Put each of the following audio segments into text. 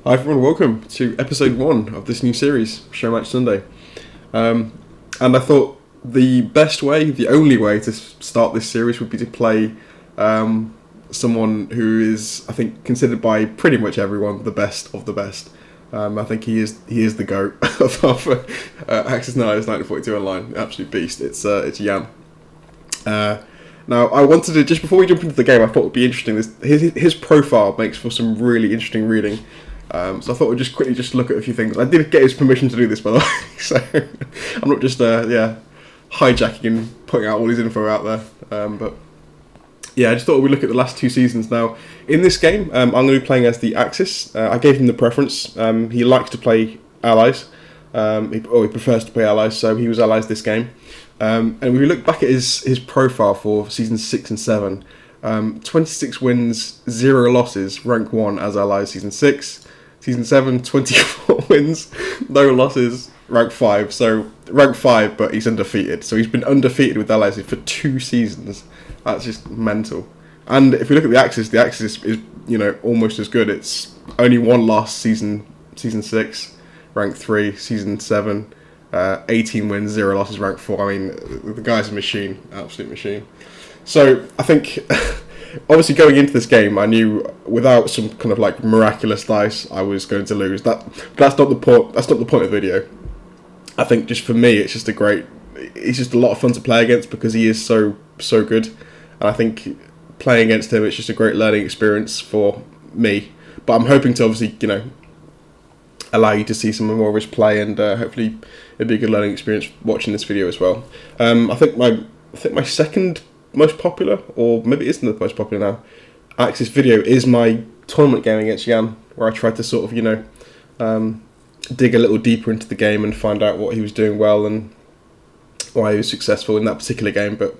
Hi everyone, welcome to episode 1 of this new series, Showmatch Sunday. And I thought the best way, the only way to start this series would be to play someone who is, I think, considered by pretty much everyone the best of the best. I think he is the GOAT of Axis Niles 1942 Online, absolute beast. It's Jan. Now, I wanted to, just before we jump into the game, I thought it would be interesting. His profile makes for some really interesting reading. So I thought we'd just quickly look at a few things. I did get his permission to do this, by the way, so I'm not just hijacking and putting out all his info out there. But yeah, I just thought we'd look at the last 2 seasons. Now, in this game, I'm going to be playing as the Axis. I gave him the preference. He likes to play allies. He prefers to play allies, so he was allies this game. And when we look back at his profile for seasons 6 and 7, 26 wins, 0 losses, rank 1 as allies season 6. Season 7, 24 wins, no losses, rank 5. So rank 5, but he's undefeated. So he's been undefeated with allies for 2 seasons. That's just mental. And if we look at the Axis is almost as good. It's only 1 loss season 6, rank 3. Season 7, 18 wins, 0 losses, rank 4. I mean, the guy's a machine, absolute machine. So I think, obviously going into this game, I knew without some kind of like miraculous dice, I was going to lose. That's not the point. That's not the point of the video. I think just for me, he's just a lot of fun to play against because he is so good. And I think playing against him, it's just a great learning experience for me. But I'm hoping to obviously, allow you to see some more of his play, and hopefully it'll be a good learning experience watching this video as well. I think my second most popular, or maybe it isn't the most popular now, Axis video is my tournament game against Jan, where I tried to sort of dig a little deeper into the game and find out what he was doing well and why he was successful in that particular game, but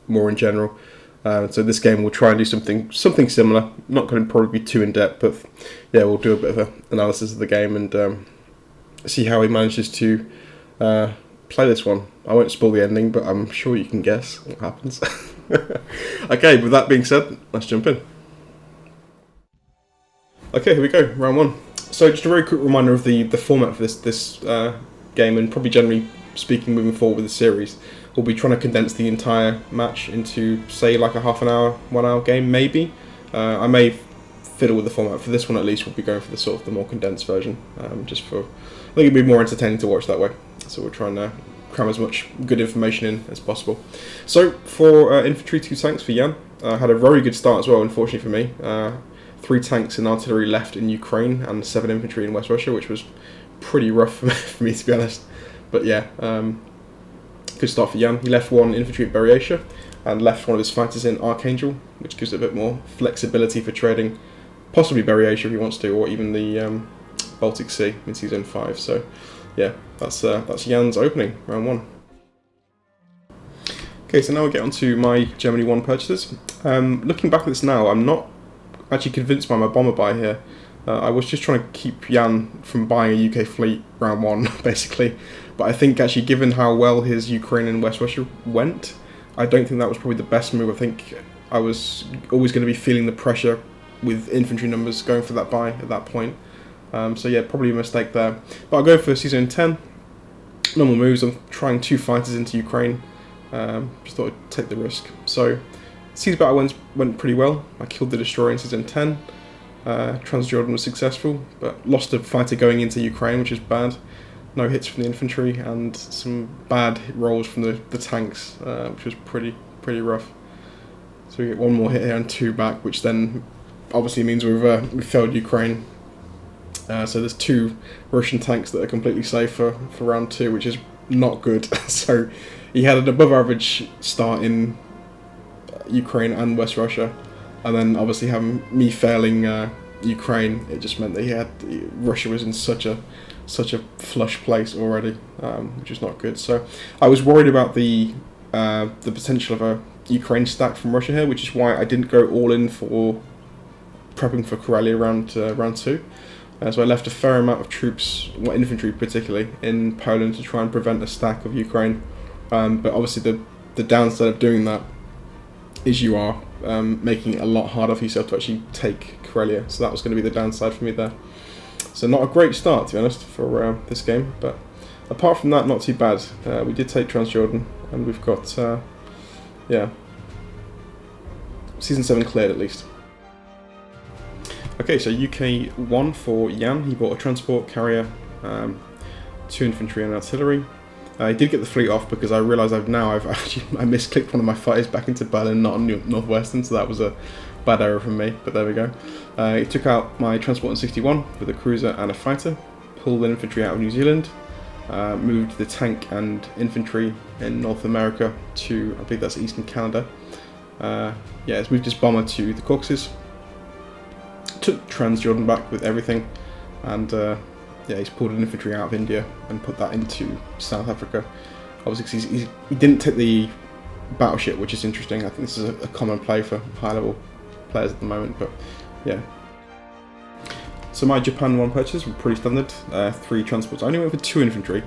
more in general. So this game we'll try and do something similar. Not going to probably be too in depth, but yeah, we'll do a bit of an analysis of the game and see how he manages to play this one. I won't spoil the ending, but I'm sure you can guess what happens. Okay, with that being said, let's jump in. Okay, here we go, round 1. So just a very quick reminder of the format for this game, and probably generally speaking moving forward with the series. We'll be trying to condense the entire match into, say, like a half an hour, 1 hour game, maybe. I may fiddle with the format. For this one at least, we'll be going for the more condensed version. I think it'd be more entertaining to watch that way. So we're trying to cram as much good information in as possible. So for infantry, 2 tanks for Jan. Had a very good start as well, unfortunately for me. 3 tanks and artillery left in Ukraine and 7 infantry in West Russia, which was pretty rough for me, to be honest. But yeah, good start for Jan. He left 1 infantry at Beryasha and left 1 of his fighters in Archangel, which gives it a bit more flexibility for trading, possibly Beryasha if he wants to, or even the Baltic Sea in season 5. So yeah, that's Jan's opening, round 1. Okay, so now we'll get on to my Germany 1 purchases. Looking back at this now, I'm not actually convinced by my bomber buy here. I was just trying to keep Jan from buying a UK fleet round 1, basically. But I think actually, given how well his Ukraine and West Russia went, I don't think that was probably the best move. I think I was always going to be feeling the pressure with infantry numbers going for that buy at that point. So yeah, probably a mistake there. But I'll go for season 10. Normal moves. I'm trying 2 fighters into Ukraine. Just thought I'd take the risk. So season battle went pretty well. I killed the destroyer in season 10. Transjordan was successful, but lost a fighter going into Ukraine, which is bad. No hits from the infantry and some bad rolls from the tanks, which was pretty rough. So we get 1 more hit here and 2 back, which then obviously means we've failed Ukraine. So there's 2 Russian tanks that are completely safe for round 2, which is not good. So he had an above average start in Ukraine and West Russia, and then obviously having me failing Ukraine, it just meant that Russia was in such a flush place already, which is not good. So I was worried about the potential of a Ukraine stack from Russia here, which is why I didn't go all in for prepping for Karelia round 2. So I left a fair amount of troops, infantry particularly, in Poland to try and prevent a stack of Ukraine. But obviously the downside of doing that is you are making it a lot harder for yourself to actually take Karelia. So that was going to be the downside for me there. So not a great start, to be honest, for this game, but apart from that, not too bad. We did take Transjordan, and we've got, yeah, Season 7 cleared at least. Okay, so UK 1 for Jan. He bought a transport carrier, 2 infantry and artillery. I did get the fleet off because I realised I misclicked one of my fighters back into Berlin, not on Northwestern, so that was a bad error from me, but there we go. He took out my transport in 61 with a cruiser and a fighter, pulled an infantry out of New Zealand, moved the tank and infantry in North America to, I believe that's Eastern Canada. Yeah, it's moved his bomber to the Caucasus, took Transjordan back with everything, and yeah, he's pulled an infantry out of India and put that into South Africa. Obviously, because he didn't take the battleship, which is interesting. I think this is a common play for high-level players at the moment, but yeah. So my Japan 1 purchase were pretty standard, 3 transports. I only went for 2 infantry,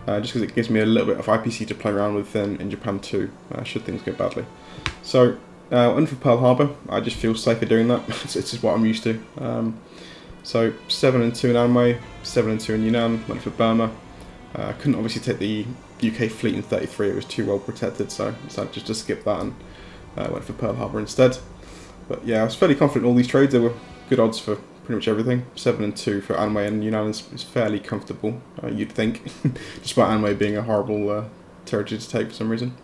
just because it gives me a little bit of IPC to play around with in Japan 2, should things go badly. So, went for Pearl Harbor. I just feel safer doing that. It's just what I'm used to. So 7 and 2 in Anhui, 7 and 2 in Yunnan, went for Burma. Couldn't obviously take the UK fleet in 33, it was too well protected, so I decided just to skip that and went for Pearl Harbor instead. But yeah, I was fairly confident in all these trades. There were good odds for pretty much everything. 7 and 2 for Anhui and Yunnan is fairly comfortable, you'd think, despite Anhui being a horrible territory to take for some reason.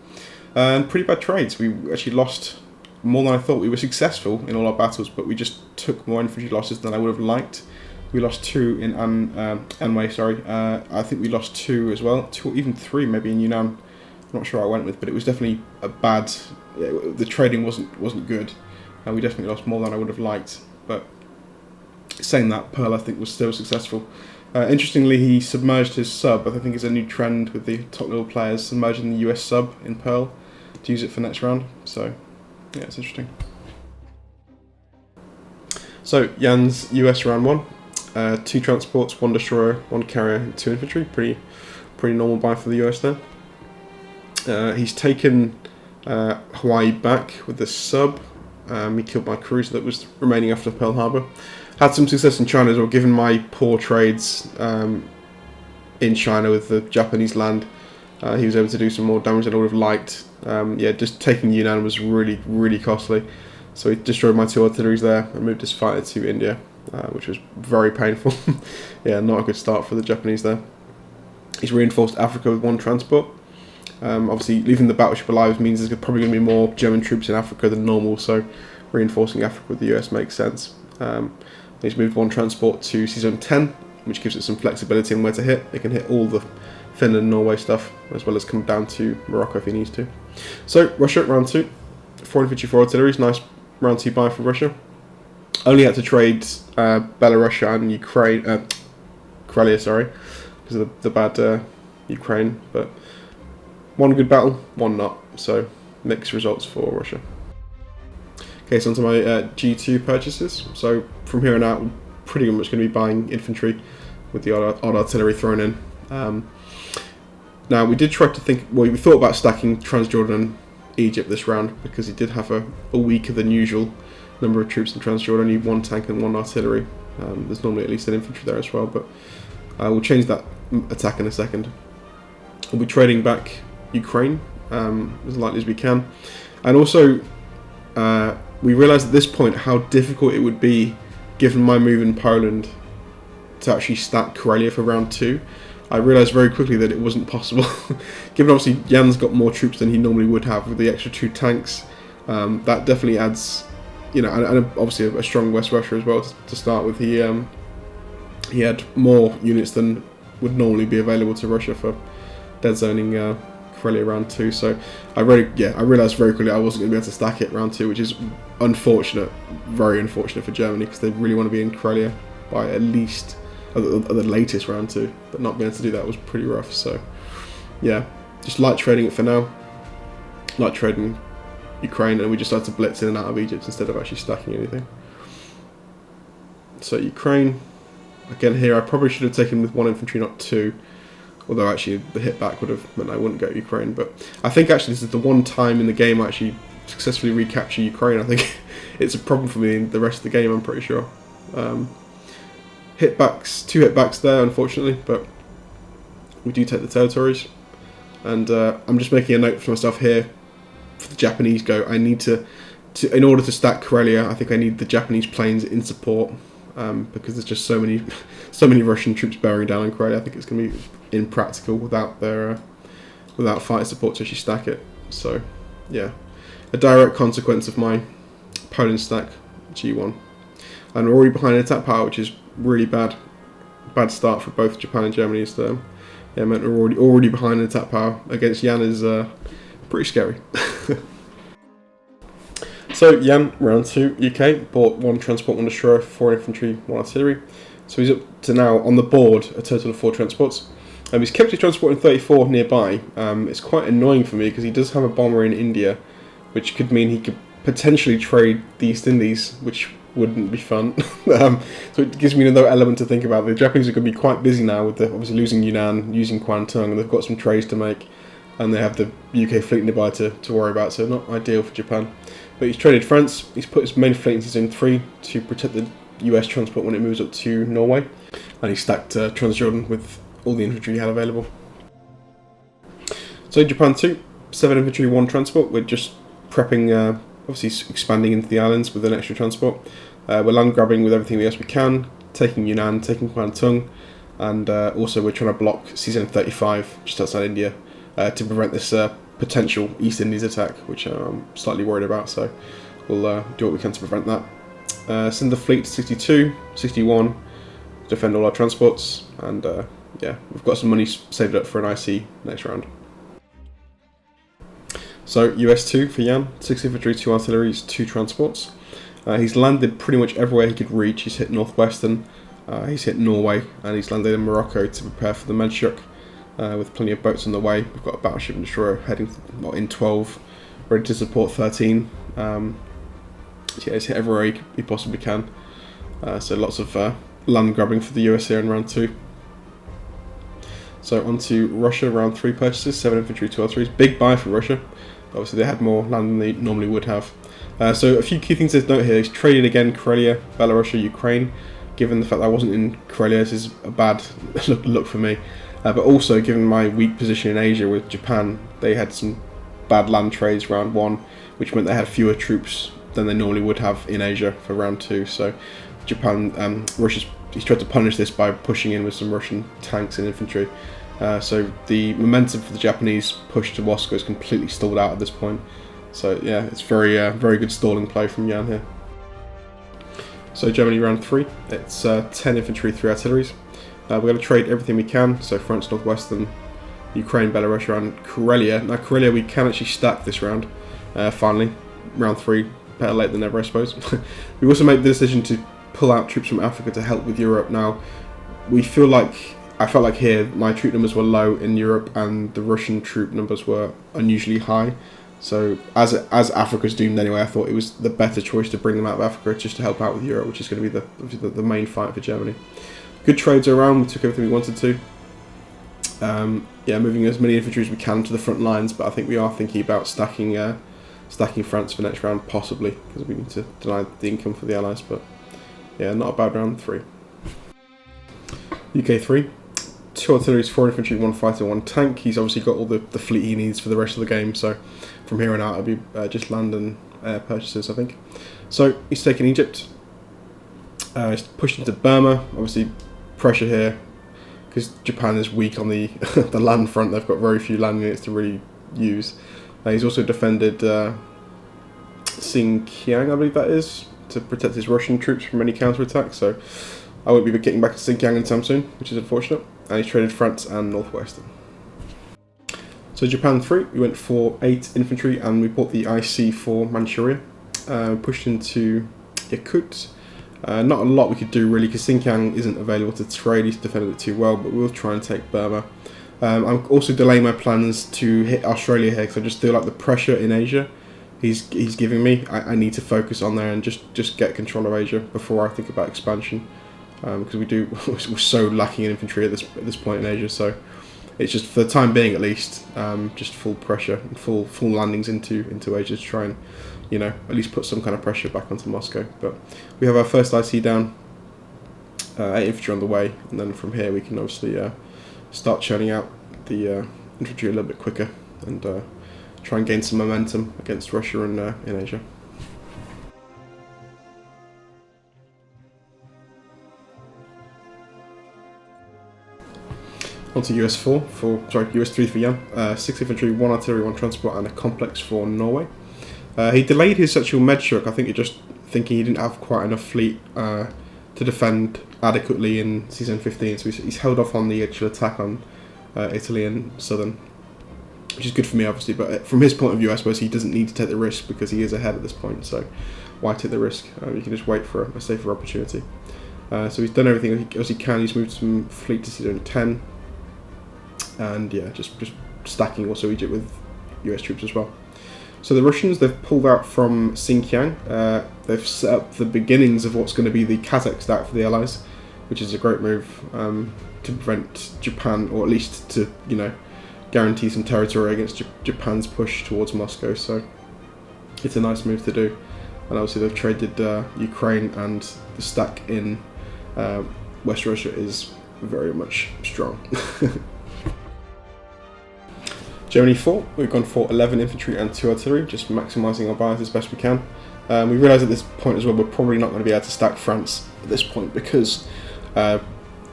And pretty bad trades. We actually lost more than I thought. We were successful in all our battles, but we just took more infantry losses than I would have liked. We lost 2 in Anhui, sorry. I think we lost 2 as well, 2 or even 3 maybe in Yunnan. I'm not sure what I went with, but it was definitely a bad. The trading wasn't good, and we definitely lost more than I would have liked. But saying that, Pearl I think was still successful. Interestingly, he submerged his sub. I think it's a new trend with the top level players submerging the US sub in Pearl to use it for next round. So yeah, it's interesting. So Jan's US round 1, 2 transports, 1 destroyer, 1 carrier, and 2 infantry. Pretty normal buy for the US there. He's taken Hawaii back with the sub. He killed my cruiser that was remaining after Pearl Harbor. Had some success in China as well, given my poor trades in China with the Japanese land. He was able to do some more damage than I would have liked. Yeah, just taking Yunnan was really costly. So he destroyed my 2 artilleries there and moved his fighter to India, which was very painful. Yeah, not a good start for the Japanese there. He's reinforced Africa with 1 transport. Obviously, leaving the battleship alive means there's probably going to be more German troops in Africa than normal, so reinforcing Africa with the US makes sense. He's moved 1 transport to Season 10, which gives it some flexibility in where to hit. It can hit all the Finland and Norway stuff, as well as come down to Morocco if he needs to. So, Russia, round 2. 4 infantry, 4 artillery, nice round 2 buy for Russia. Only had to trade Belarus and Ukraine, Karelia, sorry, because of the bad Ukraine, but 1 good battle, 1 not, so mixed results for Russia. Okay, so onto my G2 purchases. So from here on out, I'm pretty much going to be buying infantry with the odd artillery thrown in. Now, we did try to think, well, we thought about stacking Transjordan and Egypt this round because he did have a weaker than usual number of troops in Transjordan, only 1 tank and 1 artillery. There's normally at least an infantry there as well, but we'll change that attack in a second. We'll be trading back Ukraine as lightly as we can, and also we realised at this point how difficult it would be, given my move in Poland, to actually stack Karelia for round 2. I realised very quickly that it wasn't possible. Given obviously Jan's got more troops than he normally would have with the extra 2 tanks, that definitely adds, you know, and obviously a strong West Russia as well to start with. He had more units than would normally be available to Russia for dead zoning Karelia round 2. So I realised very quickly I wasn't going to be able to stack it round 2, which is unfortunate, very unfortunate for Germany, because they really want to be in Karelia by at least at the latest round 2, but not being able to do that was pretty rough. So yeah, just light trading it for now, light trading Ukraine, and we just started to blitz in and out of Egypt instead of actually stacking anything. So Ukraine, again here I probably should have taken with 1 infantry, not 2, although actually the hit back would have meant I wouldn't go Ukraine. But I think actually this is the one time in the game I actually successfully recapture Ukraine. I think it's a problem for me in the rest of the game, I'm pretty sure. hitbacks, 2 hitbacks there, unfortunately, but we do take the territories. And I'm just making a note for myself here. For the Japanese go, I need to in order to stack Karelia, I think I need the Japanese planes in support, because there's just so many Russian troops bearing down on Karelia. I think it's going to be impractical without their without fighter support to actually stack it. So yeah, a direct consequence of my Poland stack G1, and we're already behind in attack power, which is really bad start for both Japan and Germany. So yeah, meant we're already behind in attack power against Jan is pretty scary. So Jan, round 2, UK, bought 1 transport, 1 destroyer, 4 infantry, 1 artillery. So he's up to now on the board a total of 4 transports. He's kept his transport in 34 nearby. It's quite annoying for me because he does have a bomber in India, which could mean he could potentially trade the East Indies, which wouldn't be fun. So it gives me another element to think about. The Japanese are going to be quite busy now with obviously losing Yunnan, using Kwantung, and they've got some trades to make, and they have the UK fleet nearby to worry about, so not ideal for Japan. But he's traded France. He's put his main fleet into Zone 3 to protect the US transport when it moves up to Norway, and he stacked Transjordan with all the infantry he had available. So Japan 2, 7 infantry, 1 transport. We're just prepping, obviously expanding into the islands with an extra transport. We're land grabbing with everything else we can, taking Yunnan, taking Kwantung, and also we're trying to block CZ35 just outside India to prevent this potential East Indies attack, which I'm slightly worried about, so we'll do what we can to prevent that. Send the fleet to 62, 61, defend all our transports, and yeah, we've got some money saved up for an IC next round. So US 2 for Jan, 6 infantry, 2 artilleries, 2 transports. He's landed pretty much everywhere he could reach. He's hit northwestern, he's hit Norway, and he's landed in Morocco to prepare for the Medshuk. With plenty of boats on the way. We've got a battleship and destroyer heading in 12, ready to support 13. So yeah, he's hit everywhere he possibly can. So lots of land grabbing for the US here in round 2. So on to Russia, round 3 purchases, 7 infantry, 2 artilleries. Big buy for Russia. Obviously they had more land than they normally would have. So a few key things to note here. He's traded again Karelia, Belarus, Ukraine. Given the fact that I wasn't in Karelia, this is a bad look for me. But also, given my weak position in Asia with Japan, they had some bad land trades round 1, which meant they had fewer troops than they normally would have in Asia for round 2. So Japan, he's tried to punish this by pushing in with some Russian tanks and infantry. So the momentum for the Japanese push to Moscow is completely stalled out at this point. So yeah, it's very good stalling play from Jan here. So Germany round 3, it's 10 infantry, 3 artilleries. We're going to trade everything we can, so France, Northwestern, Ukraine, Belarus, and Karelia. Now Karelia we can actually stack this round, finally, round 3, better late than never I suppose. We also made the decision to pull out troops from Africa to help with Europe. Now, I felt like here my troop numbers were low in Europe and the Russian troop numbers were unusually high. So as Africa's doomed anyway, I thought it was the better choice to bring them out of Africa just to help out with Europe, which is going to be the main fight for Germany. Good trades around, we took everything we wanted to. Yeah, moving as many infantry as we can to the front lines, but I think we are thinking about stacking France for next round, possibly, because we need to deny the income for the Allies, but yeah, not a bad round 3. UK 3, 2 artilleries, 4 infantry, 1 fighter, 1 tank. He's obviously got all the fleet he needs for the rest of the game, so from here on out it'll be just land and air purchases, I think. So he's taken Egypt, he's pushed into Burma, obviously pressure here, because Japan is weak on the the land front. They've got very few land units to really use. He's also defended Xinjiang, I believe that is, to protect his Russian troops from any counterattack, so I won't be getting back to Xinjiang anytime soon, which is unfortunate. And he's traded France and Northwestern. So Japan 3, we went for 8 infantry and we bought the IC for Manchuria. Pushed into Yakut. Not a lot we could do really because Xinjiang isn't available to trade. He's defended it too well, but we'll try and take Burma. I'm also delaying my plans to hit Australia here because I just feel like the pressure in Asia he's giving me, I need to focus on there and just get control of Asia before I think about expansion, because we're so lacking in infantry at this point in Asia. So it's just, for the time being at least, just full pressure and full landings into Asia to try and, at least put some kind of pressure back onto Moscow. But we have our first IC down. 8 infantry on the way, and then from here we can obviously start churning out the infantry a little bit quicker and try and gain some momentum against Russia in Asia. On to US 3 for Jan. 6 infantry, 1 artillery, 1 transport, and a complex for Norway. He delayed his actual medshuk, I think, just thinking he didn't have quite enough fleet to defend adequately in season 15, so he's held off on the actual attack on Italy and Southern, which is good for me, obviously, but from his point of view, I suppose he doesn't need to take the risk because he is ahead at this point, so why take the risk? You can just wait for a safer opportunity. So he's done everything as he can. He's moved some fleet to season 10, and yeah, just stacking also Egypt with US troops as well. So the Russians, they've pulled out from Xinjiang. They've set up the beginnings of what's going to be the Kazakh stack for the Allies, which is a great move to prevent Japan, or at least to, guarantee some territory against Japan's push towards Moscow. So it's a nice move to do. And obviously they've traded Ukraine, and the stack in West Russia is very much strong. Germany 4, we've gone for 11 infantry and 2 artillery, just maximising our bias as best we can. We realise at this point as well we're probably not going to be able to stack France at this point because the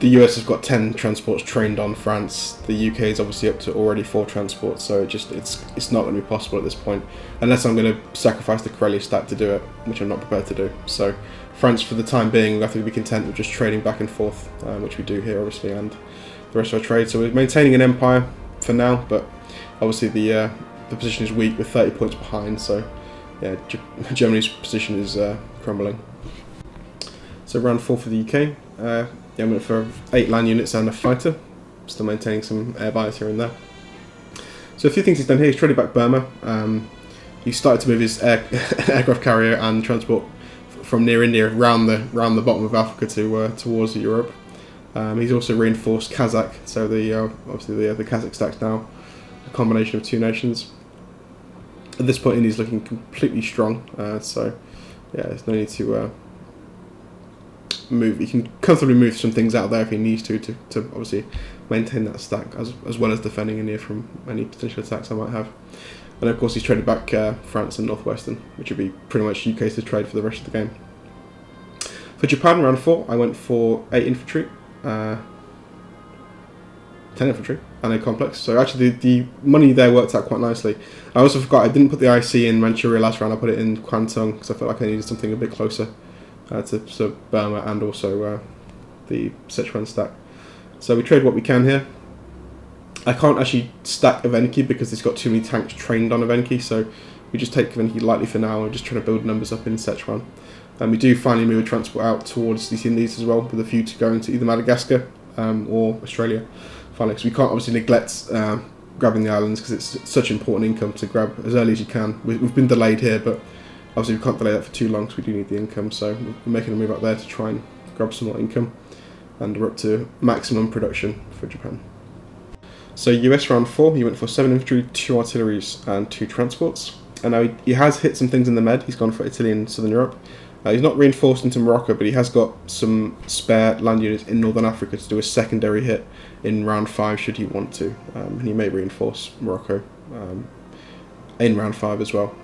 US has got 10 transports trained on France. The UK is obviously up to already 4 transports, so it's not going to be possible at this point unless I'm going to sacrifice the Karelia stack to do it, which I'm not prepared to do. So France, for the time being, we have to be content with just trading back and forth, which we do here obviously, and the rest of our trade. So we're maintaining an empire for now, but obviously the position is weak with 30 points behind, so yeah, Germany's position is crumbling. So round 4 for the UK. I went for 8 land units and a fighter, still maintaining some air bias here and there. So a few things he's done here. He's traded back Burma. He started to move his aircraft carrier and transport from near India round the bottom of Africa towards Europe. He's also reinforced Kazakh, so obviously the Kazakh stack's now a combination of 2 nations. At this point, India's looking completely strong, so yeah, there's no need to move. He can comfortably move some things out there if he needs to obviously maintain that stack as well as defending India from any potential attacks I might have. And of course, he's traded back France and Northwestern, which would be pretty much UK's to trade for the rest of the game. For Japan, round 4, I went for 8 infantry. 10 infantry and a complex, so actually the money there worked out quite nicely. I also forgot I didn't put the IC in Manchuria last round. I put it in Kwantung because I felt like I needed something a bit closer to Burma and also the Sichuan stack. So we trade what we can here. I can't actually stack Evenki because it's got too many tanks trained on Evenki, so we just take Evenki lightly for now and just trying to build numbers up in Sichuan. And we do finally move a transport out towards the Indies as well, with a view to going to either Madagascar or Australia. Because we can't obviously neglect grabbing the islands because it's such important income to grab as early as you can. We've been delayed here, but obviously we can't delay that for too long because we do need the income, so we're making a move out there to try and grab some more income, and we're up to maximum production for Japan. So US round 4, he went for 7 infantry, 2 artilleries and 2 transports, and now he has hit some things in the Med. He's gone for Italy and Southern Europe. He's not reinforced into Morocco, but he has got some spare land units in Northern Africa to do a secondary hit in round 5 should he want to. And he may reinforce Morocco in round 5 as well.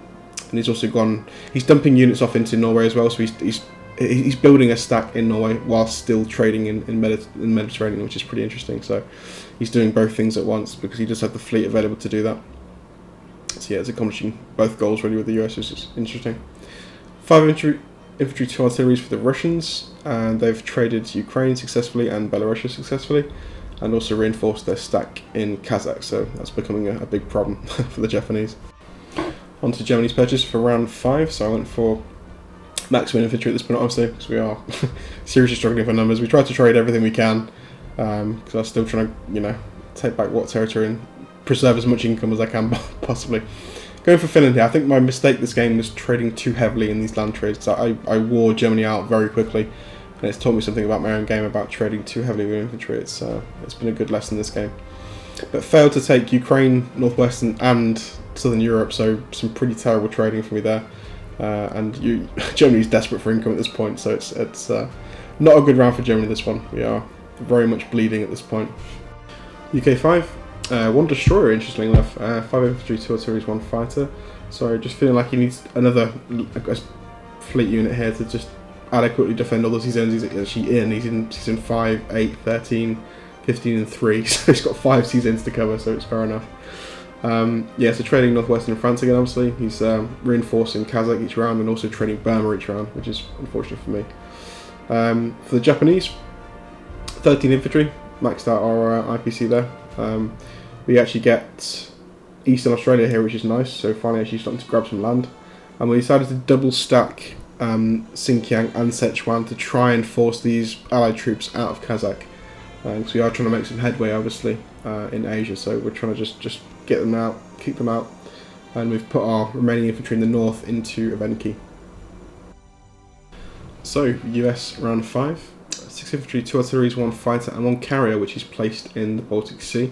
And he's also he's dumping units off into Norway as well, so he's building a stack in Norway while still trading in Mediterranean, which is pretty interesting. So he's doing both things at once because he does have the fleet available to do that. So yeah, it's accomplishing both goals really with the US, which is interesting. 5 infantry, 2 artilleries for the Russians, and they've traded Ukraine successfully and Belarus successfully, and also reinforced their stack in Kazakh, so that's becoming a big problem for the Japanese. On to Germany's purchase for round 5, so I went for maximum infantry at this point, obviously, because we are seriously struggling for numbers. We try to trade everything we can, because I'm still trying to, take back what territory and preserve as much income as I can possibly. Going for Finland here, I think my mistake this game was trading too heavily in these land trades. I wore Germany out very quickly, and it's taught me something about my own game about trading too heavily with infantry. It's been a good lesson this game. But failed to take Ukraine, Northwestern and Southern Europe, so some pretty terrible trading for me there. And Germany's desperate for income at this point, so it's Not a good round for Germany this one. We are very much bleeding at this point. UK 5, 1 destroyer, interestingly enough. 5 infantry, 2 artillery, 1 fighter. So just feeling like he needs another fleet unit here to just adequately defend all the sea zones he's actually in. He's in season 5, 8, 13, 15 and 3, so he's got 5 sea zones to cover, so it's fair enough. Yeah, so trading northwestern France again, obviously. He's reinforcing Kazakh each round and also trading Burma each round, which is unfortunate for me. For the Japanese, 13 infantry, maxed out our IPC there. We actually get Eastern Australia here, which is nice, so finally actually starting to grab some land. And we decided to double stack Xinjiang and Sichuan to try and force these allied troops out of Kazakh. Because we are trying to make some headway, obviously, in Asia, so we're trying to just get them out, keep them out, and we've put our remaining infantry in the north into Evenki. So, US round 5, 6 infantry, 2 artillery, 1 fighter, and 1 carrier, which is placed in the Baltic Sea.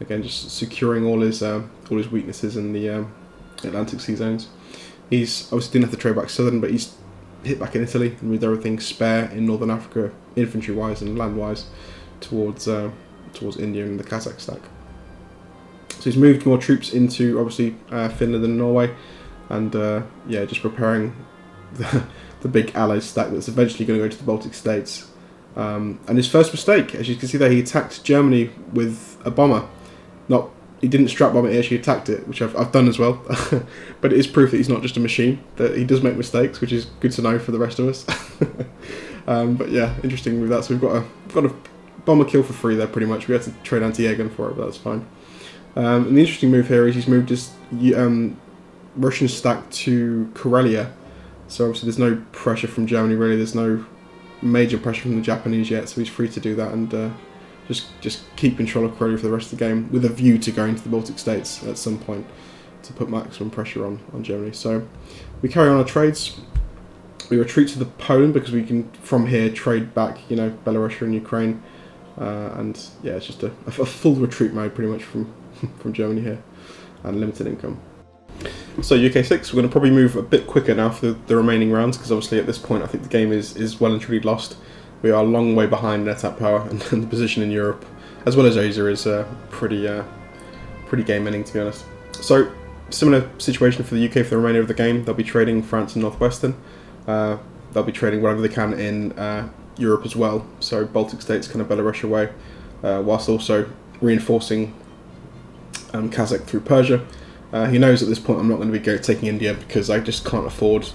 Again, just securing all his weaknesses in the Atlantic Sea zones. He's obviously didn't have to trade back southern, but he's hit back in Italy and with everything spare in northern Africa, infantry-wise and land-wise, towards India and the Kazakh stack. So he's moved more troops into obviously Finland and Norway, and yeah, just preparing the big allied stack that's eventually going to go to the Baltic states. And his first mistake, as you can see there, he attacked Germany with a bomber. He didn't strap bomb it, he actually attacked it, which I've done as well. But it is proof that he's not just a machine, that he does make mistakes, which is good to know for the rest of us. But yeah, interesting with that. So we've got a bomber kill for free there, pretty much. We had to trade anti-air gun for it, but that's fine. And the interesting move here is he's moved his Russian stack to Karelia. So obviously there's no pressure from Germany really. There's no major pressure from the Japanese yet, so he's free to do that and just keep control of Karelia for the rest of the game, with a view to going to the Baltic states at some point to put maximum pressure on Germany. So we carry on our trades. We retreat to the Poland because we can from here trade back, Belarus and Ukraine, and yeah, it's just a full retreat mode pretty much from Germany here, and limited income. So UK 6, we're going to probably move a bit quicker now for the remaining rounds, because obviously at this point I think the game is well and truly lost. We are a long way behind in attack power, and the position in Europe, as well as Asia, is pretty game-ending, to be honest. So, similar situation for the UK for the remainder of the game. They'll be trading France and Northwestern. They'll be trading whatever they can in Europe as well, so Baltic states, kind of Belarus away, whilst also reinforcing Kazakh through Persia. He knows at this point I'm not going to be taking India because I just can't afford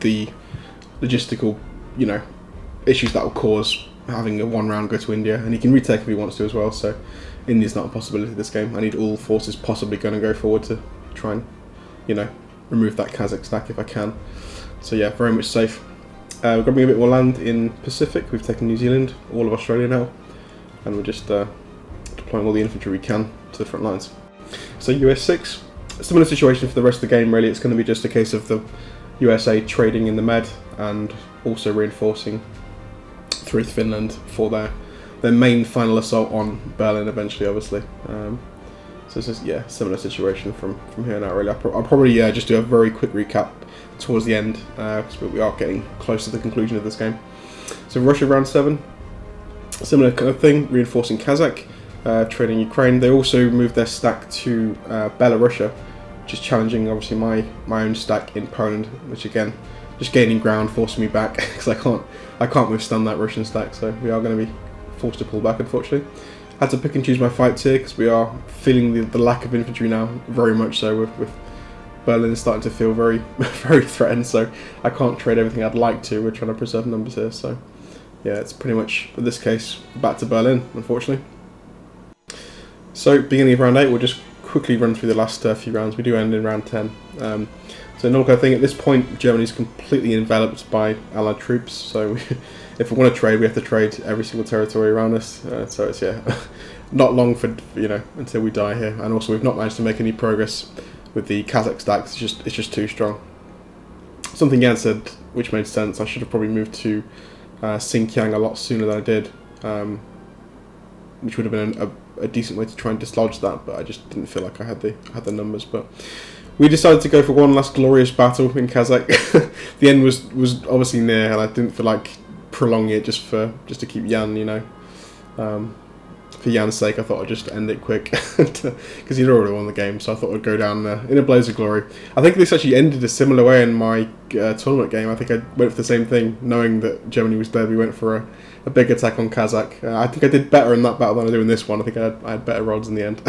the logistical, issues that will cause having a one round go to India, and he can retake if he wants to as well, so India's not a possibility this game. I need all forces possibly going to go forward to try and, remove that Kazakh stack if I can. So yeah, very much safe. We're grabbing a bit more land in Pacific. We've taken New Zealand, all of Australia now, and we're just deploying all the infantry we can to the front lines. So US 6, a similar situation for the rest of the game really. It's going to be just a case of the USA trading in the Med and also reinforcing through Finland for their main final assault on Berlin eventually, obviously. So it's just, yeah, similar situation from here on out really. I'll probably just do a very quick recap towards the end, because we are getting close to the conclusion of this game. So Russia round 7, similar kind of thing, reinforcing Kazakh, trading Ukraine. They also moved their stack to Belarus, which is challenging obviously my own stack in Poland, which again, just gaining ground, forcing me back, because I can't withstand that Russian stack, so we are going to be forced to pull back, unfortunately. Had to pick and choose my fights here, because we are feeling the lack of infantry now, very much so, with Berlin starting to feel very, very threatened, so I can't trade everything I'd like to. We're trying to preserve numbers here, so yeah, it's pretty much, in this case, back to Berlin, unfortunately. So, beginning of round 8, we'll just quickly run through the last few rounds. We do end in round 10. So normal kind of thing, at this point Germany's completely enveloped by Allied troops, so if we want to trade, we have to trade every single territory around us, so it's not long for until we die here. And also we've not managed to make any progress with the Kazakh stacks. It's just too strong. Something Jan said which made sense, I should have probably moved to Xinjiang a lot sooner than I did, which would have been a decent way to try and dislodge that, but I just didn't feel like I had the numbers. But we decided to go for one last glorious battle in Kazakh. The end was obviously near, and I didn't feel like prolong it just to keep Jan, for Jan's sake, I thought I'd just end it quick because he'd already won the game. So I thought I'd go down in a blaze of glory. I think this actually ended a similar way in my tournament game. I think I went for the same thing, knowing that Germany was dead. We went for a big attack on Kazakh. I think I did better in that battle than I do in this one. I think I had better rods in the end,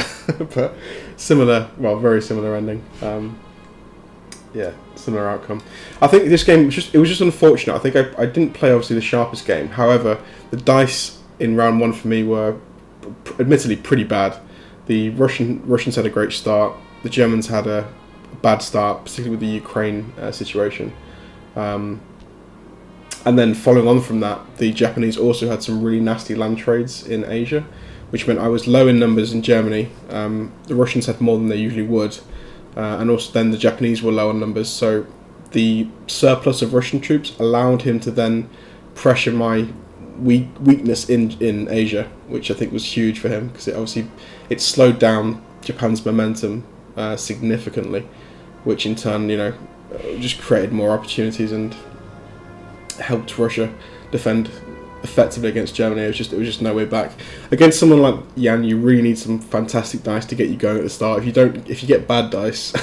but very similar ending. Similar outcome. I think this game was just unfortunate. I think I didn't play obviously the sharpest game. However, the dice in round one for me were admittedly pretty bad. The Russians had a great start. The Germans had a bad start, particularly with the Ukraine situation. And then following on from that, the Japanese also had some really nasty land trades in Asia, which meant I was low in numbers in Germany. The Russians had more than they usually would. And also then the Japanese were low on numbers, so the surplus of Russian troops allowed him to then pressure my weakness in Asia, which I think was huge for him, because it slowed down Japan's momentum significantly, which in turn just created more opportunities and helped Russia defend effectively against Germany. It was just no way back. Against someone like Jan, you really need some fantastic dice to get you going at the start. If you get bad dice,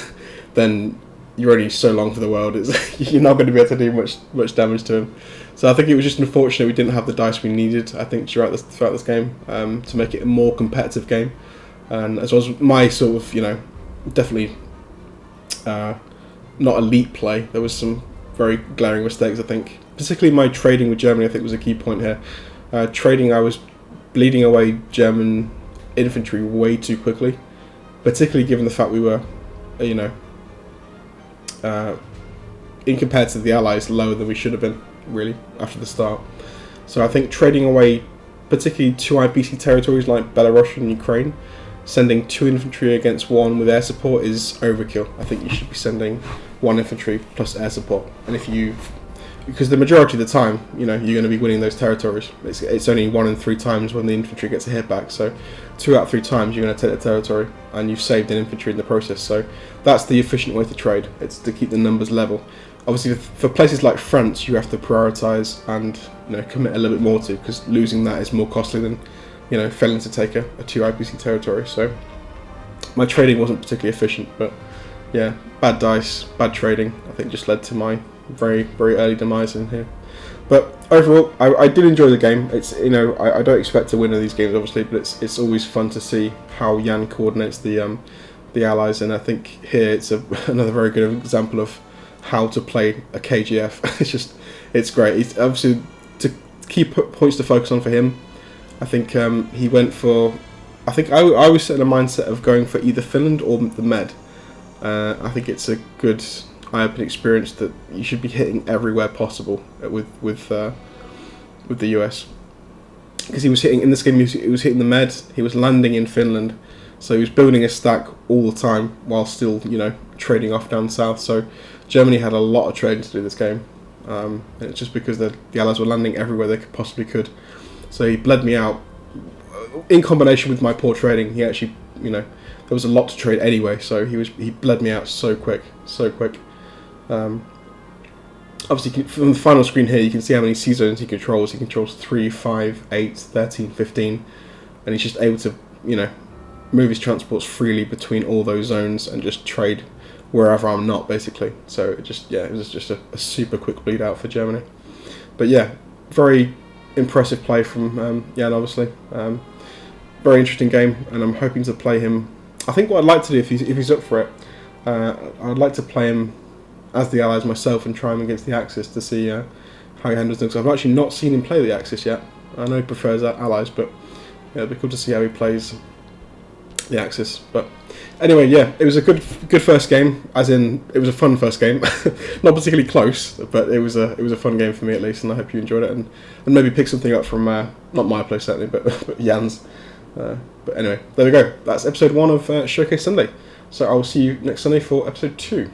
then you're only so long for the world. You're not going to be able to do much damage to him. So I think it was just unfortunate we didn't have the dice we needed, I think, throughout this game to make it a more competitive game. And as well as my sort of, definitely not elite play, there was some very glaring mistakes, I think. Particularly my trading with Germany, I think, was a key point here. Trading, I was bleeding away German infantry way too quickly, particularly given the fact we were, in compared to the Allies, lower than we should have been, really, after the start. So I think trading away particularly two IPC territories like Belarus and Ukraine, sending 2 infantry against 1 with air support is overkill. I think you should be sending 1 infantry plus air support. And because the majority of the time, you're going to be winning those territories. It's only 1 in 3 times when the infantry gets a hit back. So 2 out of 3 times you're going to take the territory, and you've saved an infantry in the process. So that's the efficient way to trade. It's to keep the numbers level. Obviously, for places like France, you have to prioritise and commit a little bit more to, because losing that is more costly than failing to take a 2 IPC territory. So my trading wasn't particularly efficient, but yeah, bad dice, bad trading, I think just led to my very, very early demise in here. But overall, I did enjoy the game. It's I don't expect to win in these games, obviously, but it's always fun to see how Jan coordinates the Allies, and I think here it's another very good example of how to play a KGF. It's great. It's obviously to key points to focus on for him. I think he went for. I think I was set in a mindset of going for either Finland or the Med. I think it's a good eye-opening experience that you should be hitting everywhere possible with the US, because he was hitting in this game. He was hitting the Med. He was landing in Finland, so he was building a stack all the time while still trading off down south. So Germany had a lot of trading to do this game. And it's just because the Allies were landing everywhere they possibly could. So he bled me out. In combination with my poor trading, he actually, there was a lot to trade anyway. So he bled me out so quick. Obviously, from the final screen here, you can see how many sea zones he controls. He controls 3, 5, 8, 13, 15, and he's just able to, move his transports freely between all those zones and just trade wherever I'm not, basically. So it was just a super quick bleed out for Germany. But yeah, very impressive play from Jan, obviously. Very interesting game, and I'm hoping to play him. I think what I'd like to do, if he's up for it, I'd like to play him as the Allies myself and try him against the Axis to see how he handles them. Because I've actually not seen him play the Axis yet. I know he prefers Allies, but yeah, it'd be cool to see how he plays the Axis. But anyway, yeah, it was a good first game. As in, it was a fun first game, not particularly close, but it was a fun game for me at least, and I hope you enjoyed it and maybe pick something up from not my place certainly, but Jan's. But anyway, there we go. That's episode 1 of Showcase Sunday. So I will see you next Sunday for episode 2.